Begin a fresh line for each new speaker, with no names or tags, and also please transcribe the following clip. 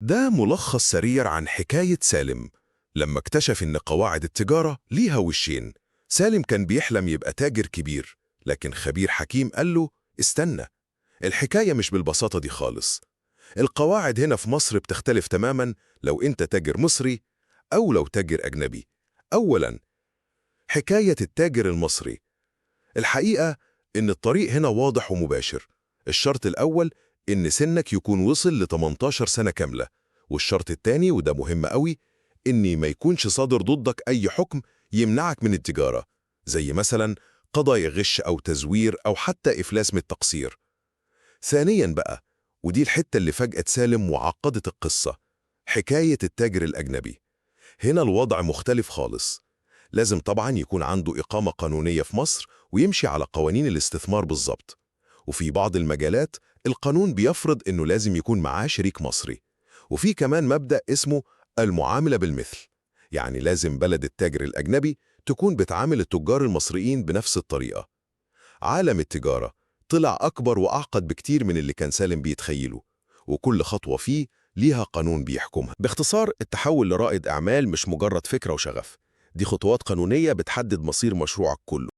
ده ملخص سريع عن حكاية سالم لما اكتشف إن قواعد التجارة ليها وشين. سالم كان بيحلم يبقى تاجر كبير، لكن خبير حكيم قال له استنى، الحكاية مش بالبساطة دي خالص. القواعد هنا في مصر بتختلف تماما لو انت تاجر مصري أو لو تاجر أجنبي. أولا، حكاية التاجر المصري. الحقيقة إن الطريق هنا واضح ومباشر. الشرط الأول إن سنك يكون وصل ل 18 سنة كاملة، والشرط التاني وده مهم قوي إن ما يكونش صادر ضدك أي حكم يمنعك من التجارة، زي مثلا قضايا غش أو تزوير أو حتى إفلاس من التقصير. ثانيا بقى، ودي الحتة اللي فاجأت سالم وعقدت القصة، حكاية التاجر الأجنبي. هنا الوضع مختلف خالص. لازم طبعا يكون عنده إقامة قانونية في مصر ويمشي على قوانين الاستثمار بالظبط. وفي بعض المجالات القانون بيفرض إنه لازم يكون معاه شريك مصري. وفي كمان مبدأ اسمه المعاملة بالمثل، يعني لازم بلد التاجر الأجنبي تكون بتعامل التجار المصريين بنفس الطريقة. عالم التجارة طلع أكبر وأعقد بكتير من اللي كان سالم بيتخيله، وكل خطوة فيه ليها قانون بيحكمها. باختصار، التحول لرائد أعمال مش مجرد فكرة وشغف، دي خطوات قانونية بتحدد مصير مشروعك كله.